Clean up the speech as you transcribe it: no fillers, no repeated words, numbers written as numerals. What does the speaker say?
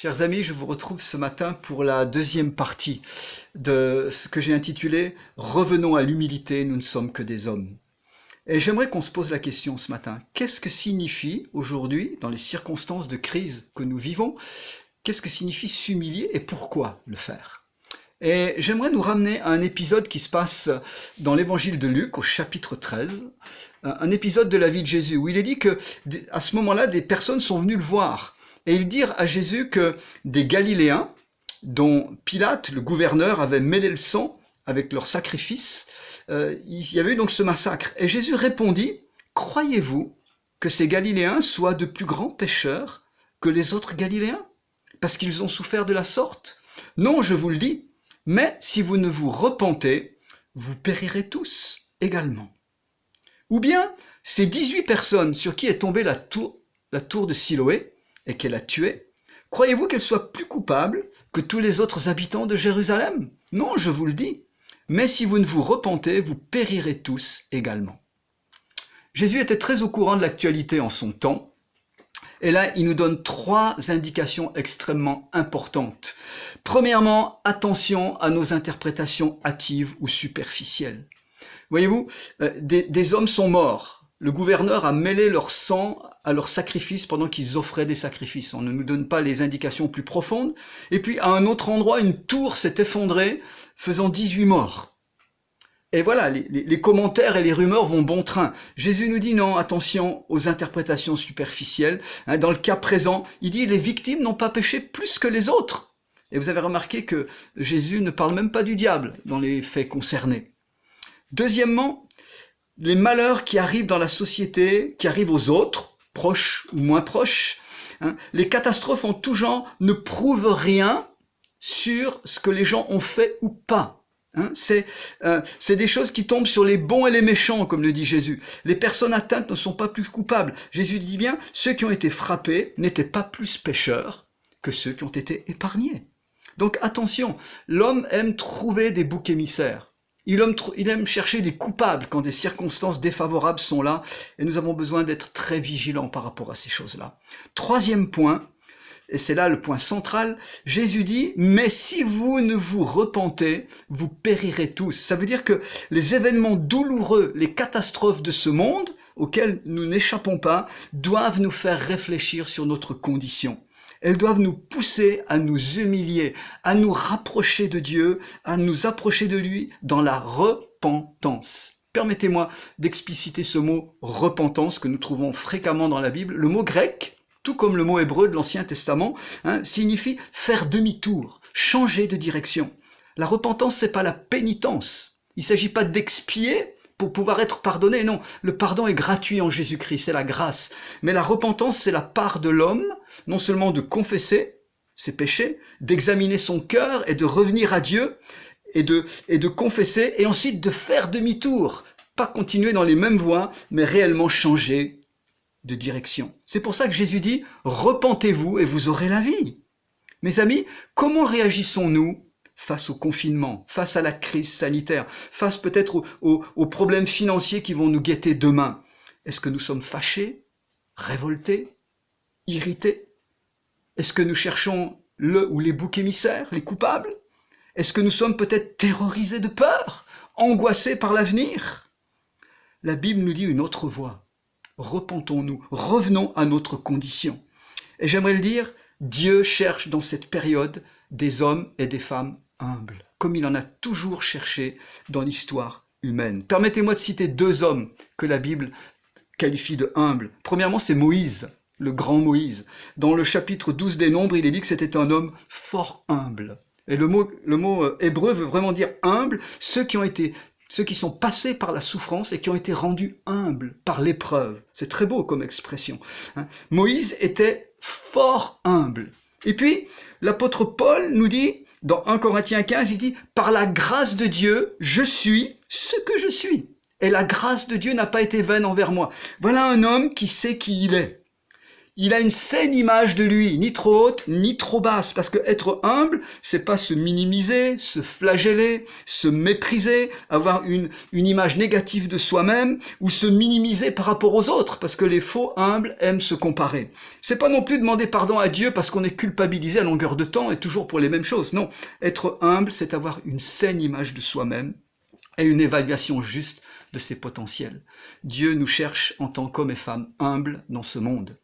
Chers amis, je vous retrouve ce matin pour la deuxième partie de ce que j'ai intitulé « Revenons à l'humilité, nous ne sommes que des hommes ». Et j'aimerais qu'on se pose la question ce matin, qu'est-ce que signifie aujourd'hui, dans les circonstances de crise que nous vivons, qu'est-ce que signifie s'humilier et pourquoi le faire? Et j'aimerais nous ramener à un épisode qui se passe dans l'évangile de Luc au chapitre 13, un épisode de la vie de Jésus, où il est dit que à ce moment-là, des personnes sont venues le voir. Et ils dirent à Jésus que des Galiléens, dont Pilate, le gouverneur, avait mêlé le sang avec leur sacrifice, il y avait eu donc ce massacre. Et Jésus répondit, « Croyez-vous que ces Galiléens soient de plus grands pécheurs que les autres Galiléens, parce qu'ils ont souffert de la sorte? Non, je vous le dis, mais si vous ne vous repentez, vous périrez tous également. » Ou bien, ces 18 personnes sur qui est tombée la tour de Siloé, et qu'elle a tué, croyez-vous qu'elle soit plus coupable que tous les autres habitants de Jérusalem? Non, je vous le dis. Mais si vous ne vous repentez, vous périrez tous également. Jésus était très au courant de l'actualité en son temps. Et là, il nous donne 3 indications extrêmement importantes. Premièrement, attention à nos interprétations hâtives ou superficielles. Voyez-vous, des hommes sont morts. Le gouverneur a mêlé leur sang à leur sacrifice pendant qu'ils offraient des sacrifices. On ne nous donne pas les indications plus profondes. Et puis, à un autre endroit, une tour s'est effondrée, faisant 18 morts. Et voilà, les commentaires et les rumeurs vont bon train. Jésus nous dit non, attention aux interprétations superficielles. Dans le cas présent, il dit les victimes n'ont pas péché plus que les autres. Et vous avez remarqué que Jésus ne parle même pas du diable dans les faits concernés. Deuxièmement, les malheurs qui arrivent dans la société, qui arrivent aux autres, proches ou moins proches, les catastrophes en tout genre ne prouvent rien sur ce que les gens ont fait ou pas. C'est des choses qui tombent sur les bons et les méchants, comme le dit Jésus. Les personnes atteintes ne sont pas plus coupables. Jésus dit bien, ceux qui ont été frappés n'étaient pas plus pécheurs que ceux qui ont été épargnés. Donc attention, l'homme aime trouver des boucs émissaires. Il aime chercher des coupables quand des circonstances défavorables sont là, et nous avons besoin d'être très vigilants par rapport à ces choses-là. Troisième point, et c'est là le point central, Jésus dit « Mais si vous ne vous repentez, vous périrez tous ». Ça veut dire que les événements douloureux, les catastrophes de ce monde, auxquels nous n'échappons pas, doivent nous faire réfléchir sur notre condition. Elles doivent nous pousser à nous humilier, à nous rapprocher de Dieu, à nous approcher de lui dans la repentance. Permettez-moi d'expliciter ce mot « repentance » que nous trouvons fréquemment dans la Bible. Le mot grec, tout comme le mot hébreu de l'Ancien Testament, signifie faire demi-tour, changer de direction. La repentance, c'est pas la pénitence. Il ne s'agit pas d'expier pour pouvoir être pardonné. Non, le pardon est gratuit en Jésus-Christ, c'est la grâce. Mais la repentance, c'est la part de l'homme, non seulement de confesser ses péchés, d'examiner son cœur et de revenir à Dieu, et de confesser, et ensuite de faire demi-tour. Pas continuer dans les mêmes voies, mais réellement changer de direction. C'est pour ça que Jésus dit « Repentez-vous et vous aurez la vie ». Mes amis, comment réagissons-nous face au confinement, face à la crise sanitaire, face peut-être aux problèmes financiers qui vont nous guetter demain? Est-ce que nous sommes fâchés, révoltés, irrités? Est-ce que nous cherchons le ou les boucs émissaires, les coupables? Est-ce que nous sommes peut-être terrorisés de peur, angoissés par l'avenir? La Bible nous dit une autre voie. Repentons-nous, revenons à notre condition. Et j'aimerais le dire, Dieu cherche dans cette période des hommes et des femmes humbles, comme il en a toujours cherché dans l'histoire humaine. Permettez-moi de citer 2 hommes que la Bible qualifie de humbles. Premièrement, c'est Moïse, le grand Moïse. Dans le chapitre 12 des Nombres, il est dit que c'était un homme fort humble. Et le mot hébreu veut vraiment dire humble, ceux qui sont passés par la souffrance et qui ont été rendus humbles par l'épreuve. C'est très beau comme expression. Moïse était fort humble. Et puis, l'apôtre Paul nous dit, dans 1 Corinthiens 15, il dit « Par la grâce de Dieu, je suis ce que je suis. Et la grâce de Dieu n'a pas été vaine envers moi. » Voilà un homme qui sait qui il est. il a une saine image de lui, ni trop haute, ni trop basse, parce que être humble, c'est pas se minimiser, se flageller, se mépriser, avoir une image négative de soi-même, ou se minimiser par rapport aux autres, parce que les faux humbles aiment se comparer. C'est pas non plus demander pardon à Dieu parce qu'on est culpabilisé à longueur de temps et toujours pour les mêmes choses. Non, être humble, c'est avoir une saine image de soi-même et une évaluation juste de ses potentiels. Dieu nous cherche en tant qu'hommes et femmes humbles dans ce monde.